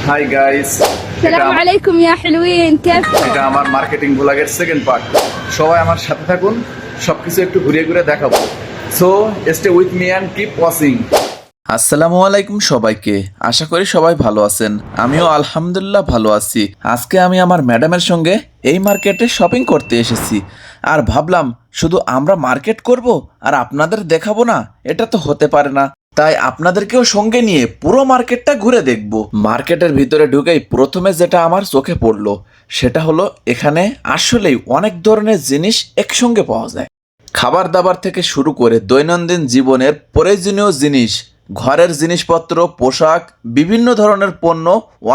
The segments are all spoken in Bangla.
Hi guys, السلام عليكم يا حلوين كيفكم؟ এটা আমার মার্কেটিং ব্লগের সেকেন্ড পার্ট। সবাই আমার সাথে থাকুন, সবকিছু একটু ঘুরিয়ে ঘুরে দেখাবো। So stay with me and keep watching. আসসালামু আলাইকুম সবাইকে। আশা করি সবাই ভালো আছেন। আমিও আলহামদুলিল্লাহ ভালো আছি। আজকে আমি আমার ম্যাডামের সঙ্গে এই মার্কেটে শপিং করতে এসেছি, আর ভাবলাম শুধু আমরা মার্কেট করব আর আপনাদের দেখাবো না, এটা তো হতে পারে না। তাই আপনাদেরকেও সঙ্গে নিয়ে পুরো মার্কেটটা ঘুরে দেখব। মার্কেটের ভিতরে ঢুকেই প্রথমে যেটা আমার চোখে পড়লো সেটা হলো এখানে আসলেই অনেক ধরনের জিনিস একসঙ্গে পাওয়া যায়। খাবার দাবার থেকে শুরু করে দৈনন্দিন জীবনের প্রয়োজনীয় জিনিস, ঘরের জিনিসপত্র, পোশাক, বিভিন্ন ধরনের পণ্য,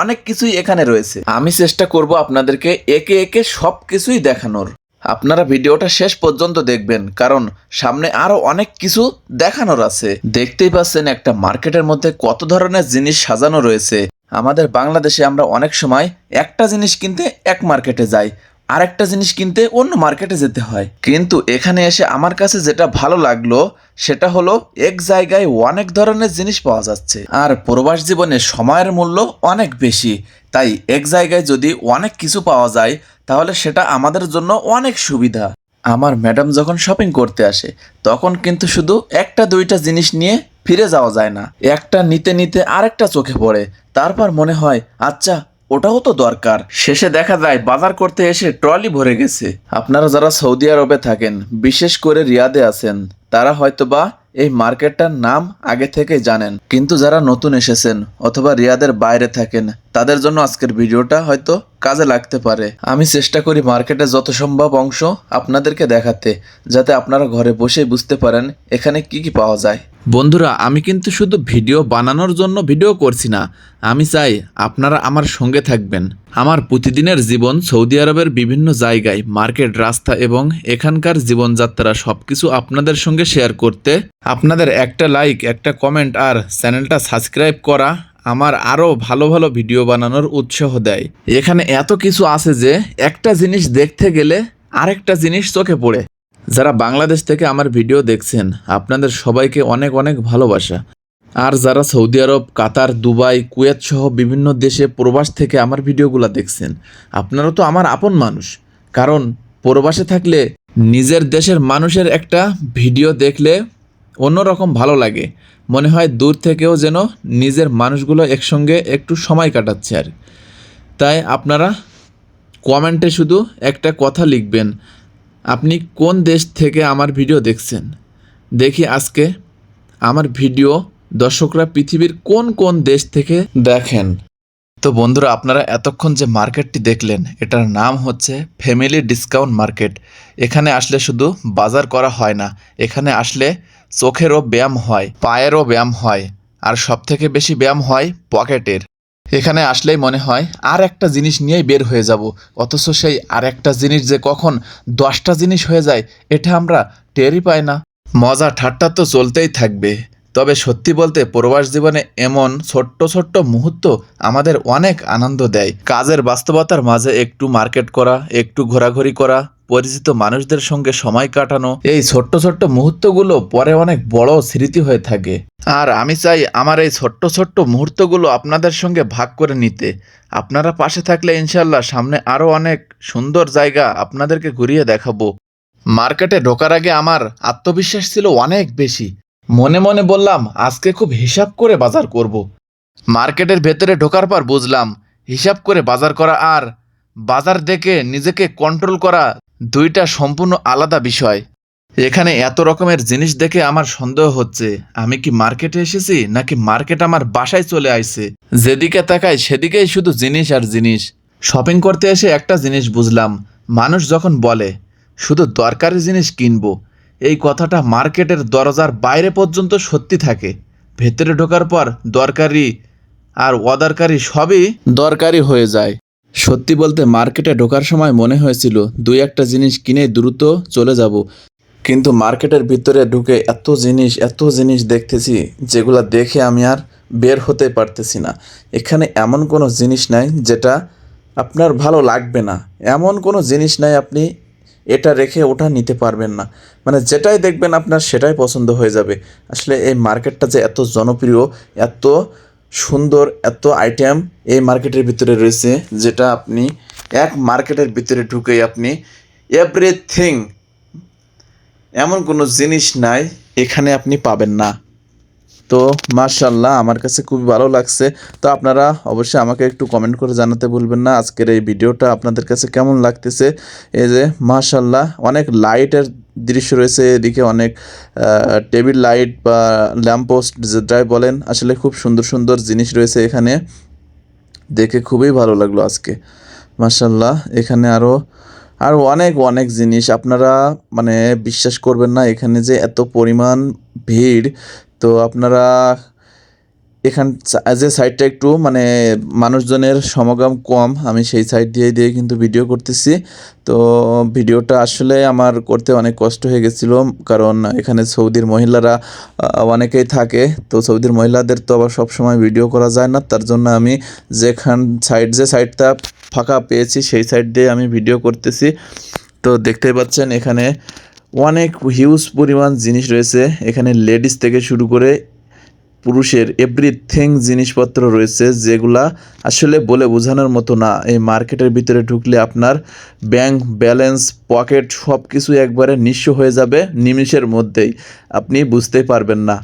অনেক কিছুই এখানে রয়েছে। আমি চেষ্টা করব আপনাদেরকে একে একে সব কিছুই দেখানোর। আপনারা ভিডিওটা শেষ পর্যন্ত দেখবেন, কারণ সামনে আরো অনেক কিছু দেখানোর আছে। দেখতেই পাচ্ছেন একটা মার্কেটের মধ্যে কত ধরনের জিনিস সাজানো রয়েছে। আমাদের বাংলাদেশে আমরা অনেক সময় একটা জিনিস কিনতে এক মার্কেটে যাই, আরেকটা জিনিস কিনতে অন্য মার্কেটে যেতে হয়। কিন্তু এখানে এসে আমার কাছে যেটা ভালো লাগলো সেটা হলো এক জায়গায় অনেক ধরনের জিনিস পাওয়া যাচ্ছে। আর প্রবাস জীবনে সময়ের মূল্য অনেক বেশি, তাই এক জায়গায় যদি অনেক কিছু পাওয়া যায় তাহলে সেটা আমাদের জন্য অনেক সুবিধা। আমার ম্যাডাম যখন শপিং করতে আসে তখন কিন্তু শুধু একটা দুইটা জিনিস নিয়ে ফিরে যাওয়া যায় না, একটা নিতে নিতে আরেকটা চোখে পড়ে। তারপর মনে হয় আচ্ছা ওটাও তো দরকার। শেষে দেখা যায় বাজার করতে এসে ট্রলি ভরে গেছে। আপনারা যারা সৌদি আরবে থাকেন, বিশেষ করে রিয়াদে আছেন, তারা হয়তোবা এই মার্কেটটার নাম আগে থেকে জানেন, কিন্তু যারা নতুন এসেছেন অথবা রিয়াদের বাইরে থাকেন তাদের জন্য আজকের ভিডিওটা হয়তো কাজে লাগতে পারে। আমি চেষ্টা করি মার্কেটে যত সম্ভব অংশ আপনাদেরকে দেখাতে, যাতে আপনারা ঘরে বসেই বুঝতে পারেন এখানে কি কি পাওয়া যায়। বন্ধুরা, আমি কিন্তু শুধু ভিডিও বানানোর জন্য ভিডিও করছি না, আমি চাই আপনারা আমার সঙ্গে থাকবেন। আমার প্রতিদিনের জীবন, সৌদি আরবের বিভিন্ন জায়গায় মার্কেট, রাস্তা এবং এখানকার জীবনযাত্রা সবকিছু আপনাদের সঙ্গে শেয়ার করতে আপনাদের একটা লাইক, একটা কমেন্ট আর চ্যানেলটা সাবস্ক্রাইব করা আমার আরও ভালো ভালো ভিডিও বানানোর উৎসাহ দেয়। এখানে এত কিছু আছে যে একটা জিনিস দেখতে গেলে আরেকটা জিনিস চোখে পড়ে। যারা বাংলাদেশ থেকে আমার ভিডিও দেখছেন আপনাদের সবাইকে অনেক অনেক ভালোবাসা। আর যারা সৌদি আরব, কাতার, দুবাই, কুয়েত সহ বিভিন্ন দেশে প্রবাস থেকে আমার ভিডিওগুলো দেখছেন, আপনারা তো আমার আপন মানুষ। কারণ প্রবাসে থাকলে নিজের দেশের মানুষের একটা ভিডিও দেখলে অন্যরকম ভালো লাগে, মনে হয় দূর থেকেও যেন নিজের মানুষগুলো একসঙ্গে একটু সময় কাটাচ্ছে। আর তাই আপনারা কমেন্টে শুধু একটা কথা লিখবেন, আপনি কোন দেশ থেকে আমার ভিডিও দেখছেন। দেখি আজকে আমার ভিডিও দর্শকরা পৃথিবীর কোন কোন দেশ থেকে দেখেন। তো বন্ধুরা, আপনারা এতক্ষণ যে মার্কেটটি দেখলেন এটার নাম হচ্ছে ফ্যামিলি ডিসকাউন্ট মার্কেট। এখানে আসলে শুধু বাজার করা হয় না, এখানে আসলে চোখেরও ব্যায়াম হয়, পায়েরও ব্যায়াম হয়, আর সবথেকে বেশি ব্যায়াম হয় পকেটের। এখানে আসলেই মনে হয় আর একটা জিনিস নিয়েই বের হয়ে যাব, অথচ সেই আর একটা জিনিস যে কখন 10টা জিনিস হয়ে যায় এটা আমরা টেরই পাই না। মজা ঠাট্টা তো চলতেই থাকবে, তবে সত্যি বলতে প্রবাস জীবনে এমন ছোট্ট ছোট্ট মুহূর্ত আমাদের অনেক আনন্দ দেয়। কাজের বাস্তবতার মাঝে একটু মার্কেট করা, একটু ঘোরাঘুরি করা, পরিচিত মানুষদের সঙ্গে সময় কাটানো, এই ছোট্ট ছোট্ট মুহূর্তগুলো পরে অনেক বড় স্মৃতি হয়ে থাকে। আর আমি চাই আমার এই ছোট্ট ছোট্ট মুহূর্তগুলো আপনাদের সঙ্গে ভাগ করে নিতে। আপনারা পাশে থাকলে ইনশাল্লাহ সামনে আরও অনেক সুন্দর জায়গা আপনাদেরকে ঘুরিয়ে দেখাবো। মার্কেটে ঢোকার আগে আমার আত্মবিশ্বাস ছিল অনেক বেশি। মনে মনে বললাম আজকে খুব হিসাব করে বাজার করব। মার্কেটের ভেতরে ঢোকার পর বুঝলাম হিসাব করে বাজার করা আর বাজার দেখে নিজেকে কন্ট্রোল করা দুইটা সম্পূর্ণ আলাদা বিষয়। এখানে এত রকমের জিনিস দেখে আমার সন্দেহ হচ্ছে আমি কি মার্কেটে এসেছি নাকি মার্কেট আমার বাসায় চলে আসছে। যেদিকে তাকাই সেদিকেই শুধু জিনিস আর জিনিস। শপিং করতে এসে একটা জিনিস বুঝলাম, মানুষ যখন বলে শুধু দরকারি জিনিস কিনবো, এই কথাটা মার্কেটের দরজার বাইরে পর্যন্ত সত্যি থাকে। ভেতরে ঢোকার পর দরকারি আর অদরকারি সবই দরকারি হয়ে যায়। সত্যি বলতে মার্কেটে ঢোকার সময় মনে হয়েছিল দুই একটা জিনিস কিনে দ্রুত চলে যাব, কিন্তু মার্কেটের ভিতরে ঢুকে এত জিনিস দেখতেছি যেগুলো দেখে আমি আর বের হতে পারতেছি না। এখানে এমন কোনো জিনিস নাই যেটা আপনার ভালো লাগবে না, এমন কোনো জিনিস নাই আপনি এটা রেখে ওটা নিতে পারবেন না। মানে যেটাই দেখবেন আপনার সেটাই পছন্দ হয়ে যাবে। আসলে এই মার্কেটটা যে এত জনপ্রিয়, এত সুন্দর এত আইটেম এই মার্কেটের ভিতরে রয়েছে, যেটা আপনি এক মার্কেটের ভিতরে ঢুকেই আপনি এভরিথিং, এমন কোনো জিনিস নাই এখানে আপনি পাবেন না। তো মাশাআল্লাহ, আমার কাছে খুবই ভালো লাগছে। তো আপনারা অবশ্যই আমাকে একটু কমেন্ট করে জানাতে ভুলবেন না আজকের এই ভিডিওটা আপনাদের কাছে কেমন লাগতেছে। এই যে মাশাআল্লাহ, অনেক লাইটের দৃশ্য রয়েছে, এদিকে অনেক টেবিল লাইট বা ল্যাম্পপোস্ট যেটাই বলেন, আসলে খুব সুন্দর সুন্দর জিনিস রয়েছে এখানে, দেখে খুবই ভালো লাগলো আজকে মাশাআল্লাহ। এখানে আরও অনেক অনেক জিনিস আপনারা মানে বিশ্বাস করবেন না, এখানে যে এত পরিমাণ ভিড়। তো আপনারা এখান যে সাইডটা একটু মানে মানুষজনের সমাগম কম, আমি সেই সাইড দিয়ে কিন্তু ভিডিও করতেছি। তো ভিডিওটা আসলে আমার করতে অনেক কষ্ট হয়ে গেছিলো, কারণ এখানে সৌদির মহিলারা অনেকেই থাকে। তো সৌদির মহিলাদের তো আবার সবসময় ভিডিও করা যায় না, তার জন্য আমি যে সাইডটা ফাঁকা পেয়েছি সেই সাইড দিয়ে আমি ভিডিও করতেছি। তো দেখতেই পাচ্ছেন এখানে অনেক হিউজ পরিমাণ জিনিস রয়েছে, এখানে লেডিস থেকে শুরু করে পুরুষের এভরিথিং জিনিসপত্র রয়েছে, যেগুলা আসলে বলে বোঝানোর মতো না। এই মার্কেটের ভিতরে ঢুকলে আপনার ব্যাংক ব্যালেন্স, পকেট সব কিছু একবারে নিঃস্ব হয়ে যাবে নিমিষের মধ্যেই, আপনি বুঝতেই পারবেন না।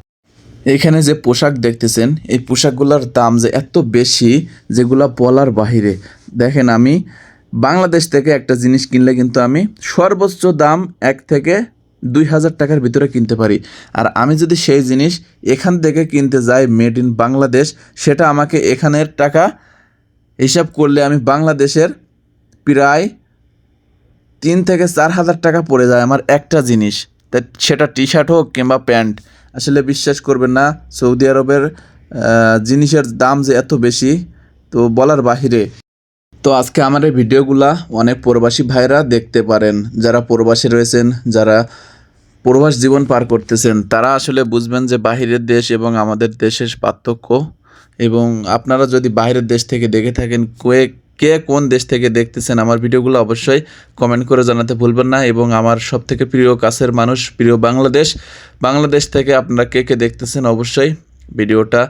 এখানে যে পোশাক দেখতেছেন, এই পোশাকগুলোর দাম যে এত বেশি, যেগুলা বলার বাহিরে। দেখেন, আমি বাংলাদেশ থেকে একটা জিনিস কিনলে কিন্তু আমি সর্বোচ্চ দাম 1 থেকে 2,000 টাকার ভিতরে কিনতে পারি, আর আমি যদি সেই জিনিস এখান থেকে কিনতে যাই মেড ইন বাংলাদেশ, সেটা আমাকে এখানের টাকা হিসাব করলে আমি বাংলাদেশের প্রায় 3 থেকে 4,000 টাকা পড়ে যায় আমার একটা জিনিস, তা সেটা টি শার্ট হোক কিংবা প্যান্ট। আসলে বিশ্বাস করবেন না, সৌদি আরবের জিনিসের দাম যে এত বেশি, তো বলার বাহিরে। তো আজকে আমার এই ভিডিওগুলা অনেক প্রবাসী ভাইরা দেখতে পারেন, যারা প্রবাসী রয়েছেন, যারা প্রবাস জীবন পার করতেছেন, তারা আসলে বুঝবেন যে বাহিরের দেশ এবং আমাদের দেশের পার্থক্য। এবং আপনারা যদি বাইরের দেশ থেকে দেখে থাকেন, কে কোন দেশ থেকে দেখতেছেন আমার ভিডিওগুলো অবশ্যই কমেন্ট করে জানাতে ভুলবেন না। এবং আমার সবথেকে প্রিয় কাছের মানুষ, প্রিয় বাংলাদেশ থেকে আপনারা কে কে দেখতেছেন অবশ্যই ভিডিওটা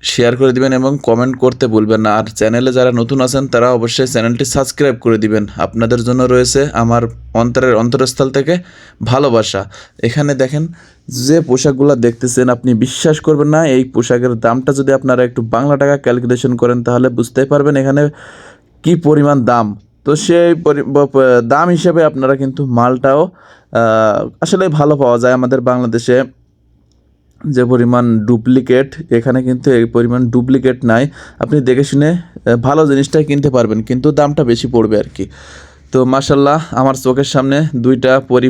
শেয়ার করে দিবেন এবং কমেন্ট করতে ভুলবেন না। আর চ্যানেলে যারা নতুন আছেন তারা অবশ্যই চ্যানেলটি সাবস্ক্রাইব করে দিবেন। আপনাদের জন্য রয়েছে আমার অন্তরস্থল থেকে ভালোবাসা। এখানে দেখেন যে পোশাকগুলো দেখতেছেন, আপনি বিশ্বাস করবেন না, এই পোশাকের দামটা যদি আপনারা একটু বাংলা টাকা ক্যালকুলেশন করেন তাহলে বুঝতেই পারবেন এখানে কি পরিমাণ দাম। তো সেই দাম হিসেবে আপনারা কিন্তু মালটাও আসলে ভালো পাওয়া যায়। আমাদের বাংলাদেশে যে পরিমাণ ডুপ্লিকেট, এখানে কিন্তু এই পরিমাণ ডুপ্লিকেট নাই, আপনি দেখে শুনে ভালো জিনিসটাই কিনতে পারবেন, কিন্তু দামটা বেশি পড়বে আর কি। তো মাশাল্লাহ, আমার চোখের সামনে 2টা পরি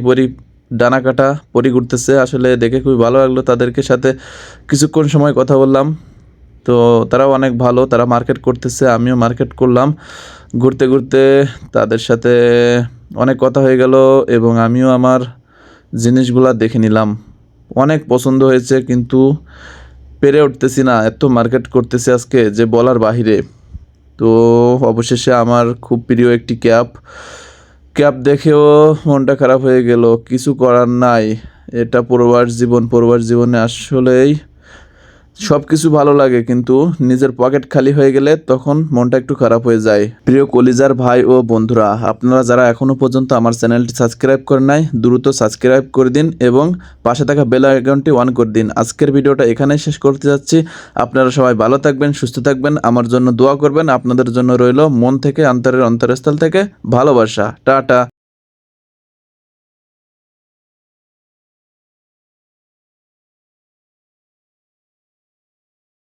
ডানা কাটা পরি ঘুরতেছে, আসলে দেখে খুবই ভালো লাগলো। তাদেরকে সাথে কিছুক্ষণ সময় কথা বললাম, তো তারাও অনেক ভালো, তারা মার্কেট করতেছে, আমিও মার্কেট করলাম। ঘুরতে ঘুরতে তাদের সাথে অনেক কথা হয়ে গেল এবং আমিও আমার জিনিসগুলা দেখে নিলাম। অনেক পছন্দ হয়েছে, কিন্তু পেরে উঠতেছি না, এত মার্কেট করতেছি আজকে যে বলার বাহিরে। তো অবশেষে আমার খুব প্রিয় একটি ক্যাপ দেখেও মনটা খারাপ হয়ে গেল। কিছু করার নাই, এটা প্রবাস জীবনে আসলেই সব কিছু ভালো লাগে, কিন্তু নিজের পকেট খালি হয়ে গেলে তখন মনটা একটু খারাপ হয়ে যায়। প্রিয় কলিজার ভাই ও বন্ধুরা, আপনারা যারা এখনও পর্যন্ত আমার চ্যানেলটি সাবস্ক্রাইব করে নাই, দ্রুত সাবস্ক্রাইব করে দিন এবং পাশে থাকা বেল আইকনটি অন করে দিন। আজকের ভিডিওটা এখানেই শেষ করতে যাচ্ছি। আপনারা সবাই ভালো থাকবেন, সুস্থ থাকবেন, আমার জন্য দোয়া করবেন। আপনাদের জন্য রইল মন থেকে, অন্তরস্থল থেকে ভালোবাসা। টাটা।